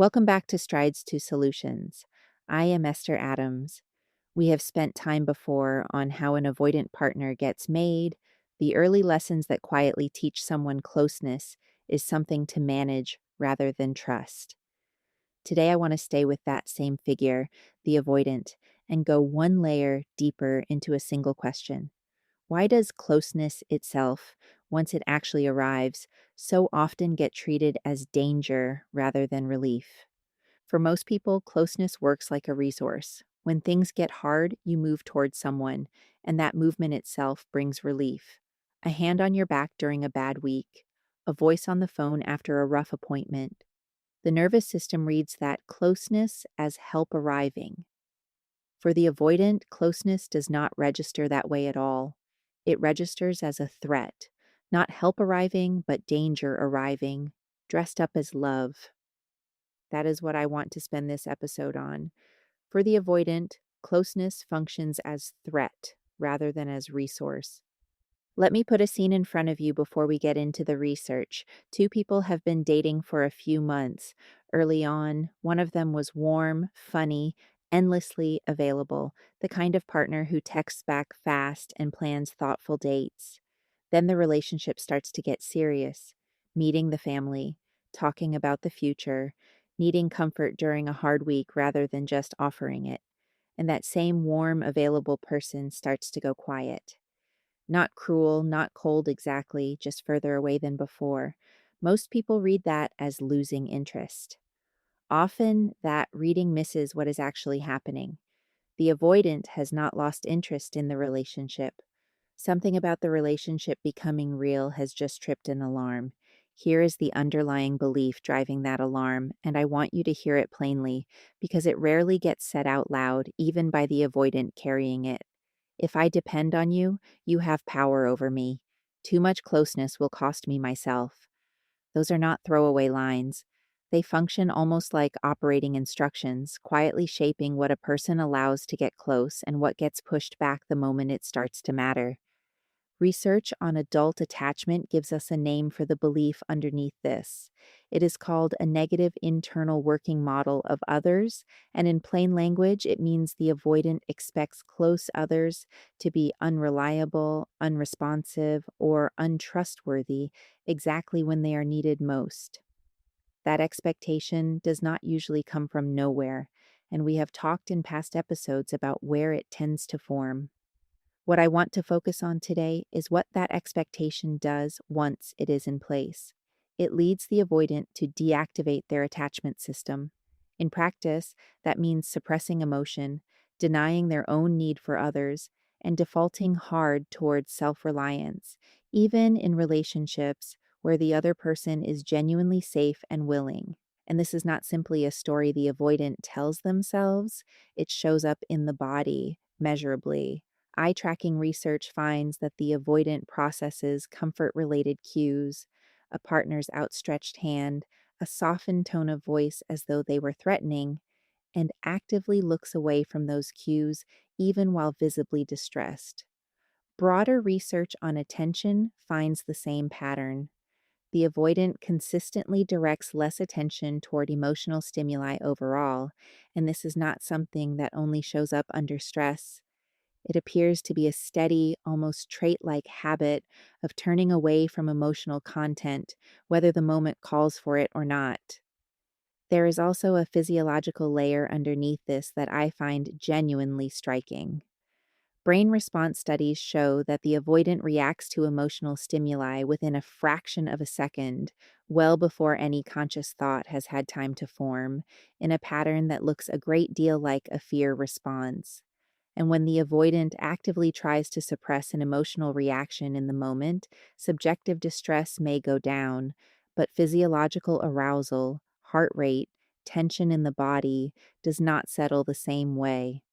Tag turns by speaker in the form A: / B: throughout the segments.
A: Welcome back to Strides to Solutions. I am Esther Adams. We have spent time before on how an avoidant partner gets made. The early lessons that quietly teach someone closeness is something to manage rather than trust. Today, I want to stay with that same figure, the avoidant, and go one layer deeper into a single question. Why does closeness itself, once it actually arrives, so often get treated as danger rather than relief? For most people, closeness works like a resource. When things get hard, you move towards someone, and that movement itself brings relief. A hand on your back during a bad week, a voice on the phone after a rough appointment. The nervous system reads that closeness as help arriving. For the avoidant, closeness does not register that way at all. It registers as a threat, not help arriving, but danger arriving, dressed up as love. That is what I want to spend this episode on. For the avoidant, closeness functions as threat rather than as resource. Let me put a scene in front of you before we get into the research. Two people have been dating for a few months. Early on, one of them was warm, funny, endlessly available, the kind of partner who texts back fast and plans thoughtful dates. Then the relationship starts to get serious, meeting the family, talking about the future, needing comfort during a hard week rather than just offering it. And that same warm, available person starts to go quiet. Not cruel, not cold exactly, just further away than before. Most people read that as losing interest. Often, that reading misses what is actually happening. The avoidant has not lost interest in the relationship. Something about the relationship becoming real has just tripped an alarm. Here is the underlying belief driving that alarm, and I want you to hear it plainly because it rarely gets said out loud, even by the avoidant carrying it. If I depend on you, you have power over me. Too much closeness will cost me myself. Those are not throwaway lines. They function almost like operating instructions, quietly shaping what a person allows to get close and what gets pushed back the moment it starts to matter. Research on adult attachment gives us a name for the belief underneath this. It is called a negative internal working model of others, and in plain language, it means the avoidant expects close others to be unreliable, unresponsive, or untrustworthy exactly when they are needed most. That expectation does not usually come from nowhere, and we have talked in past episodes about where it tends to form. What I want to focus on today is what that expectation does once it is in place. It leads the avoidant to deactivate their attachment system. In practice, that means suppressing emotion, denying their own need for others, and defaulting hard towards self-reliance, even in relationships where the other person is genuinely safe and willing. And this is not simply a story the avoidant tells themselves, it shows up in the body, measurably. Eye tracking research finds that the avoidant processes comfort related cues, a partner's outstretched hand, a softened tone of voice as though they were threatening, and actively looks away from those cues even while visibly distressed. Broader research on attention finds the same pattern. The avoidant consistently directs less attention toward emotional stimuli overall, and this is not something that only shows up under stress. It appears to be a steady, almost trait-like habit of turning away from emotional content, whether the moment calls for it or not. There is also a physiological layer underneath this that I find genuinely striking. Brain response studies show that the avoidant reacts to emotional stimuli within a fraction of a second, well before any conscious thought has had time to form, in a pattern that looks a great deal like a fear response. And when the avoidant actively tries to suppress an emotional reaction in the moment, subjective distress may go down, but physiological arousal, heart rate, tension in the body does not settle the same way.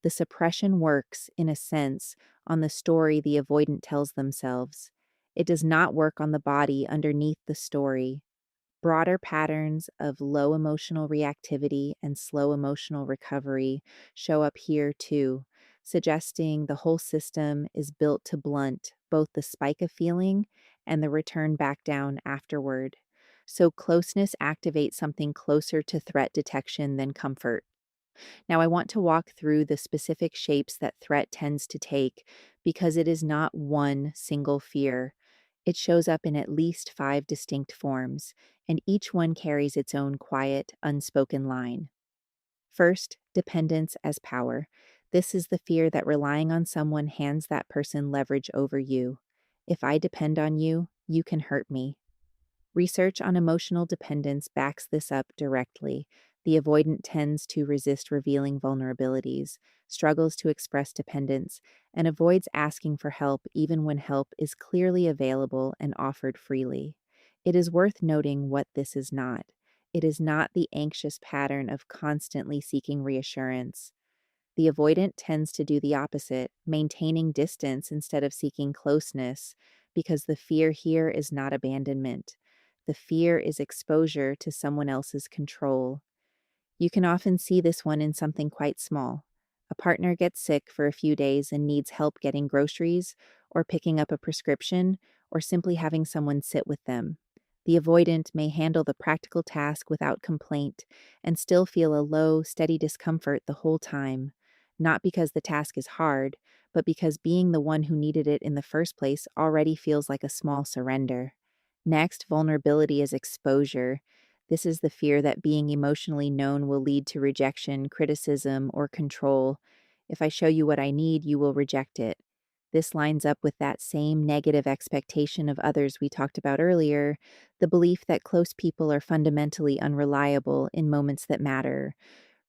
A: The suppression works, in a sense, on the story the avoidant tells themselves. It does not work on the body underneath the story. Broader patterns of low emotional reactivity and slow emotional recovery show up here too, suggesting the whole system is built to blunt both the spike of feeling and the return back down afterward. So, closeness activates something closer to threat detection than comfort. Now, I want to walk through the specific shapes that threat tends to take because it is not one single fear. It shows up in at least five distinct forms, and each one carries its own quiet, unspoken line. First, dependence as power. This is the fear that relying on someone hands that person leverage over you. If I depend on you, you can hurt me. Research on emotional dependence backs this up directly. The avoidant tends to resist revealing vulnerabilities, struggles to express dependence, and avoids asking for help even when help is clearly available and offered freely. It is worth noting what this is not. It is not the anxious pattern of constantly seeking reassurance. The avoidant tends to do the opposite, maintaining distance instead of seeking closeness, because the fear here is not abandonment. The fear is exposure to someone else's control. You can often see this one in something quite small. A partner gets sick for a few days and needs help getting groceries, or picking up a prescription, or simply having someone sit with them. The avoidant may handle the practical task without complaint and still feel a low, steady discomfort the whole time, not because the task is hard, but because being the one who needed it in the first place already feels like a small surrender. Next, vulnerability is exposure. This is the fear that being emotionally known will lead to rejection, criticism, or control. If I show you what I need, you will reject it. This lines up with that same negative expectation of others we talked about earlier, the belief that close people are fundamentally unreliable in moments that matter.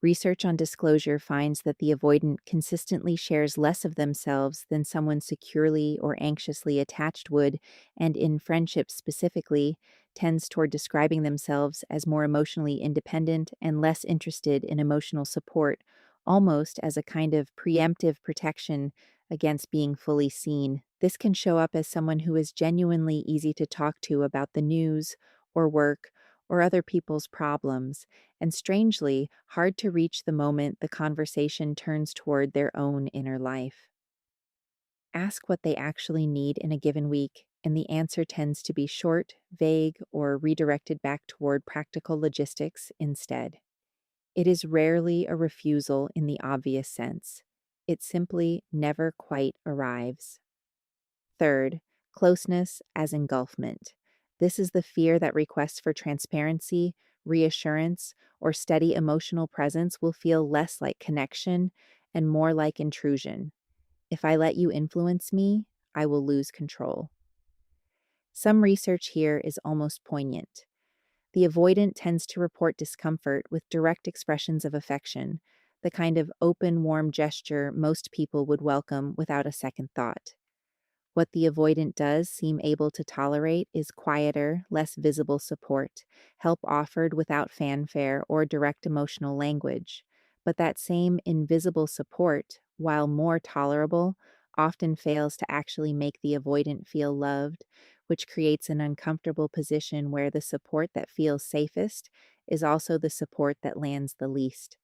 A: Research on disclosure finds that the avoidant consistently shares less of themselves than someone securely or anxiously attached would, and in friendships specifically, tends toward describing themselves as more emotionally independent and less interested in emotional support, almost as a kind of preemptive protection against being fully seen. This can show up as someone who is genuinely easy to talk to about the news or work or other people's problems, and strangely, hard to reach the moment the conversation turns toward their own inner life. Ask what they actually need in a given week, and the answer tends to be short, vague, or redirected back toward practical logistics instead. It is rarely a refusal in the obvious sense. It simply never quite arrives. Third, closeness as engulfment. This is the fear that requests for transparency, reassurance, or steady emotional presence will feel less like connection and more like intrusion. If I let you influence me, I will lose control. Some research here is almost poignant. The avoidant tends to report discomfort with direct expressions of affection, the kind of open, warm gesture most people would welcome without a second thought. What the avoidant does seem able to tolerate is quieter, less visible support, help offered without fanfare or direct emotional language. But that same invisible support, while more tolerable, often fails to actually make the avoidant feel loved, which creates an uncomfortable position where the support that feels safest is also the support that lands the least.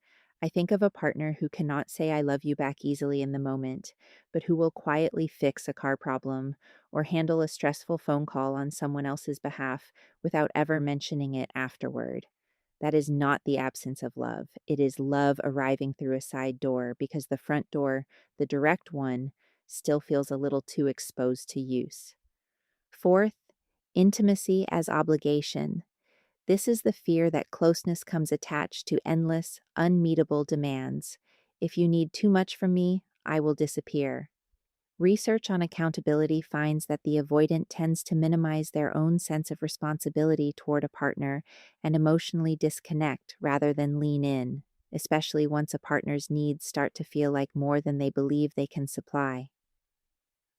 A: I think of a partner who cannot say I love you back easily in the moment, but who will quietly fix a car problem or handle a stressful phone call on someone else's behalf without ever mentioning it afterward. That is not the absence of love. It is love arriving through a side door because the front door, the direct one, still feels a little too exposed to use. Fourth, intimacy as obligation. This is the fear that closeness comes attached to endless, unmeetable demands. If you need too much from me, I will disappear. Research on accountability finds that the avoidant tends to minimize their own sense of responsibility toward a partner and emotionally disconnect rather than lean in, especially once a partner's needs start to feel like more than they believe they can supply.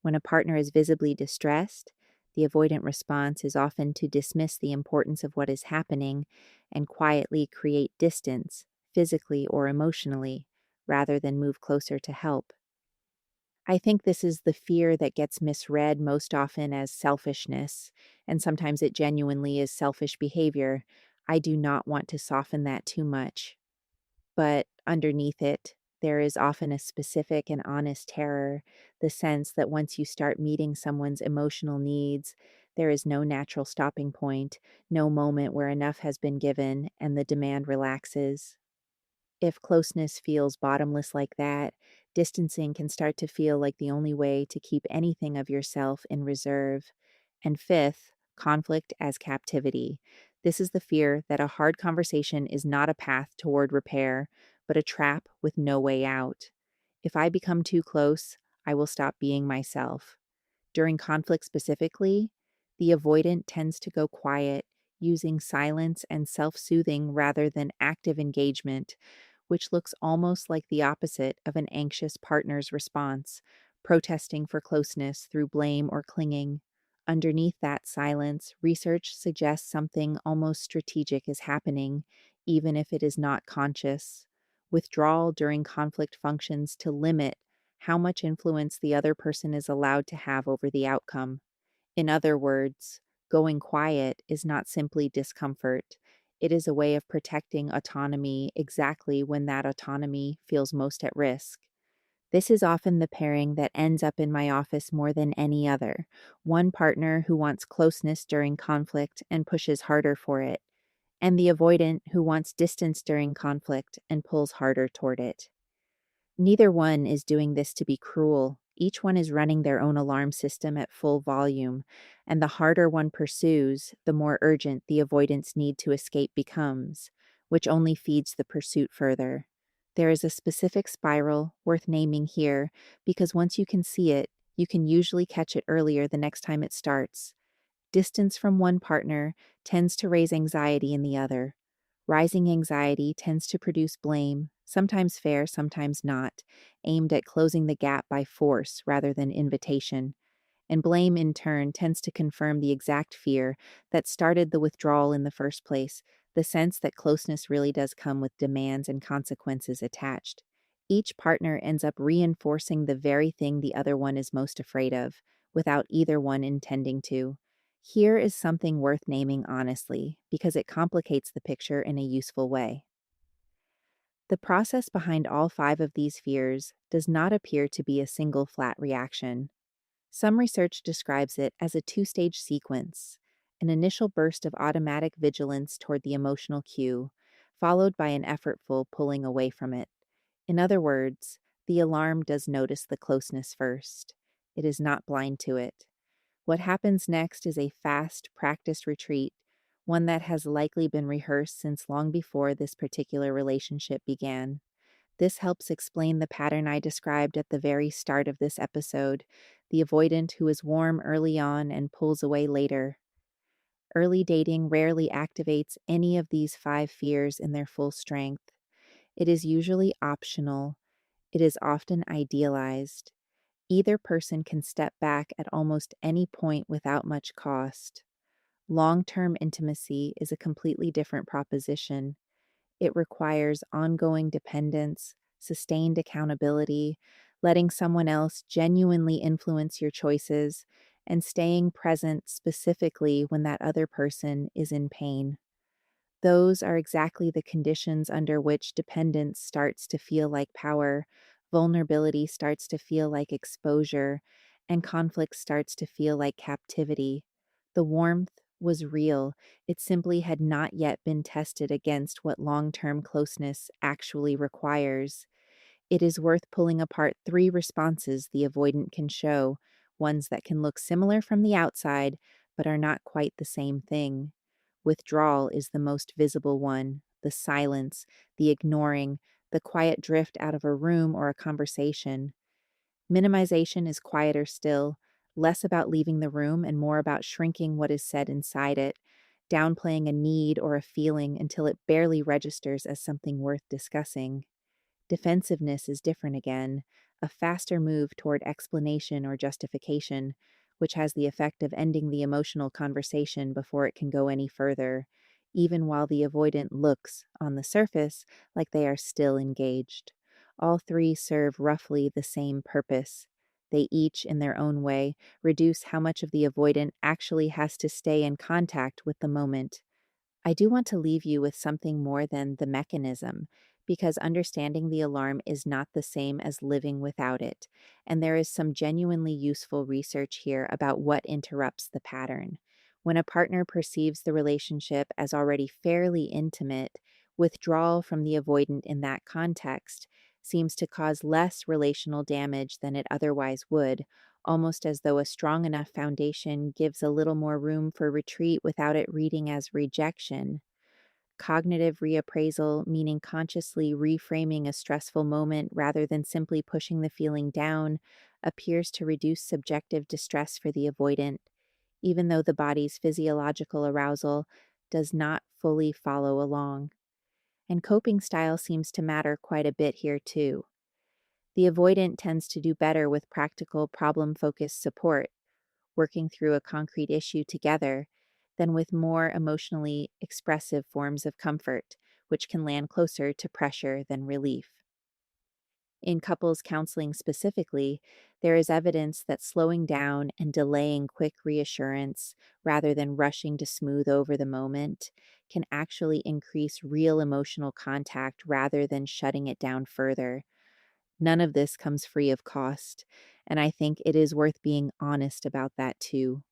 A: When a partner is visibly distressed, the avoidant response is often to dismiss the importance of what is happening and quietly create distance, physically or emotionally, rather than move closer to help. I think this is the fear that gets misread most often as selfishness, and sometimes it genuinely is selfish behavior. I do not want to soften that too much. But underneath it, there is often a specific and honest terror, the sense that once you start meeting someone's emotional needs, There is no natural stopping point, no moment where enough has been given and the demand relaxes. If closeness feels bottomless like that, distancing can start to feel like the only way to keep anything of yourself in reserve. And fifth, conflict as captivity. This is the fear that a hard conversation is not a path toward repair, but a trap with no way out. If I become too close, I will stop being myself. During conflict specifically, the avoidant tends to go quiet, using silence and self soothing rather than active engagement, which looks almost like the opposite of an anxious partner's response, protesting for closeness through blame or clinging. Underneath that silence, research suggests something almost strategic is happening, even if it is not conscious. Withdrawal during conflict functions to limit how much influence the other person is allowed to have over the outcome. In other words, going quiet is not simply discomfort. It is a way of protecting autonomy exactly when that autonomy feels most at risk. This is often the pairing that ends up in my office more than any other. One partner who wants closeness during conflict and pushes harder for it, and the avoidant who wants distance during conflict and pulls harder toward it. Neither one is doing this to be cruel. Each one is running their own alarm system at full volume, and the harder one pursues, the more urgent the avoidance need to escape becomes, which only feeds the pursuit further. There is a specific spiral worth naming here because once you can see it, you can usually catch it earlier the next time it starts. Distance from one partner tends to raise anxiety in the other. Rising anxiety tends to produce blame, sometimes fair, sometimes not, aimed at closing the gap by force rather than invitation. And blame, in turn, tends to confirm the exact fear that started the withdrawal in the first place, the sense that closeness really does come with demands and consequences attached. Each partner ends up reinforcing the very thing the other one is most afraid of, without either one intending to. Here is something worth naming honestly, because it complicates the picture in a useful way. The process behind all five of these fears does not appear to be a single flat reaction. Some research describes it as a two-stage sequence, an initial burst of automatic vigilance toward the emotional cue, followed by an effortful pulling away from it. In other words, the alarm does notice the closeness first. It is not blind to it. What happens next is a fast, practiced retreat, one that has likely been rehearsed since long before this particular relationship began. This helps explain the pattern I described at the very start of this episode, the avoidant who is warm early on and pulls away later. Early dating rarely activates any of these five fears in their full strength. It is usually optional. It is often idealized. Either person can step back at almost any point without much cost. Long-term intimacy is a completely different proposition. It requires ongoing dependence, sustained accountability, letting someone else genuinely influence your choices, and staying present specifically when that other person is in pain. Those are exactly the conditions under which dependence starts to feel like power, vulnerability starts to feel like exposure, and conflict starts to feel like captivity. The warmth was real, it simply had not yet been tested against what long term closeness actually requires. It is worth pulling apart three responses the avoidant can show, ones that can look similar from the outside, but are not quite the same thing. Withdrawal is the most visible one, the silence, the ignoring, the quiet drift out of a room or a conversation. Minimization is quieter still, less about leaving the room and more about shrinking what is said inside it, downplaying a need or a feeling until it barely registers as something worth discussing. Defensiveness is different again, a faster move toward explanation or justification, which has the effect of ending the emotional conversation before it can go any further, even while the avoidant looks, on the surface, like they are still engaged. All three serve roughly the same purpose. They each, in their own way, reduce how much of the avoidant actually has to stay in contact with the moment. I do want to leave you with something more than the mechanism, because understanding the alarm is not the same as living without it, and there is some genuinely useful research here about what interrupts the pattern. When a partner perceives the relationship as already fairly intimate, withdrawal from the avoidant in that context seems to cause less relational damage than it otherwise would, almost as though a strong enough foundation gives a little more room for retreat without it reading as rejection. Cognitive reappraisal, meaning consciously reframing a stressful moment rather than simply pushing the feeling down, appears to reduce subjective distress for the avoidant, even though the body's physiological arousal does not fully follow along. And coping style seems to matter quite a bit here, too. The avoidant tends to do better with practical, problem focused support, working through a concrete issue together, than with more emotionally expressive forms of comfort, which can land closer to pressure than relief. In couples counseling specifically, there is evidence that slowing down and delaying quick reassurance rather than rushing to smooth over the moment can actually increase real emotional contact rather than shutting it down further. None of this comes free of cost, and I think it is worth being honest about that too.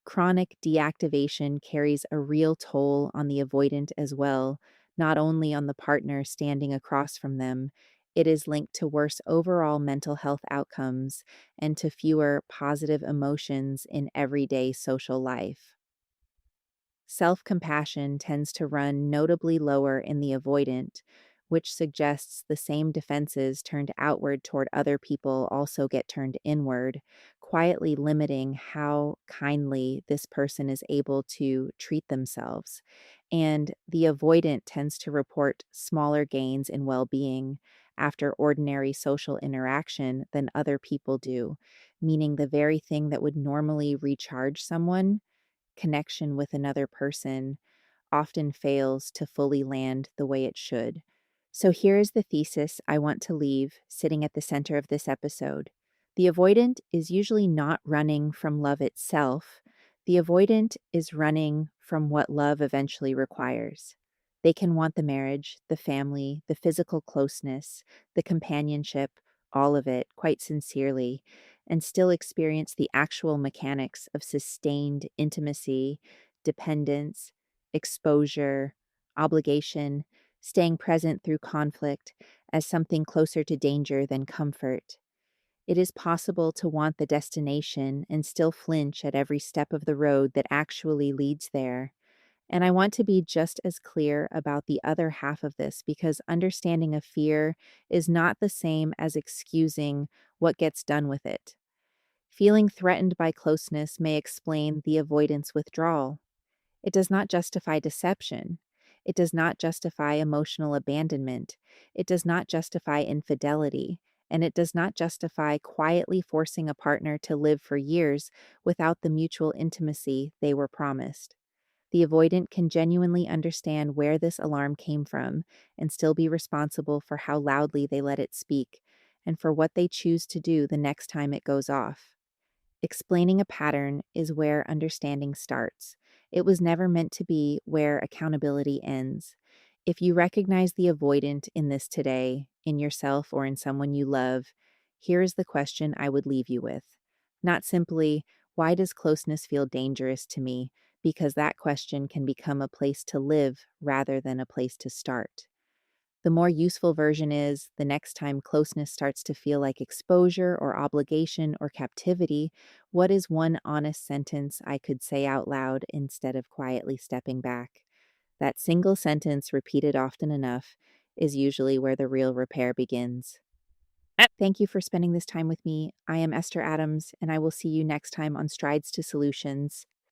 A: Chronic deactivation carries a real toll on the avoidant as well, not only on the partner standing across from them. It is linked to worse overall mental health outcomes and to fewer positive emotions in everyday social life. Self compassion tends to run notably lower in the avoidant, which suggests the same defenses turned outward toward other people also get turned inward, quietly limiting how kindly this person is able to treat themselves. And the avoidant tends to report smaller gains in well being after ordinary social interaction than other people do, meaning the very thing that would normally recharge someone, connection with another person, often fails to fully land the way it should. So here is the thesis I want to leave sitting at the center of this episode. The avoidant is usually not running from love itself. The avoidant is running from what love eventually requires. They can want the marriage, the family, the physical closeness, the companionship, all of it, quite sincerely, and still experience the actual mechanics of sustained intimacy, dependence, exposure, obligation, staying present through conflict as something closer to danger than comfort. It is possible to want the destination and still flinch at every step of the road that actually leads there. And I want to be just as clear about the other half of this because understanding a fear is not the same as excusing what gets done with it. Feeling threatened by closeness may explain the avoidance withdrawal. It does not justify deception. It does not justify emotional abandonment. It does not justify infidelity. And it does not justify quietly forcing a partner to live for years without the mutual intimacy they were promised. The avoidant can genuinely understand where this alarm came from and still be responsible for how loudly they let it speak and for what they choose to do the next time it goes off. Explaining a pattern is where understanding starts. It was never meant to be where accountability ends. If you recognize the avoidant in this today, in yourself or in someone you love, here is the question I would leave you with. Not simply, why does closeness feel dangerous to me? Because that question can become a place to live rather than a place to start. The more useful version is the next time closeness starts to feel like exposure or obligation or captivity, what is one honest sentence I could say out loud instead of quietly stepping back? That single sentence, repeated often enough, is usually where the real repair begins. Thank you for spending this time with me. I am Esther Adams, and I will see you next time on Strides to Solutions.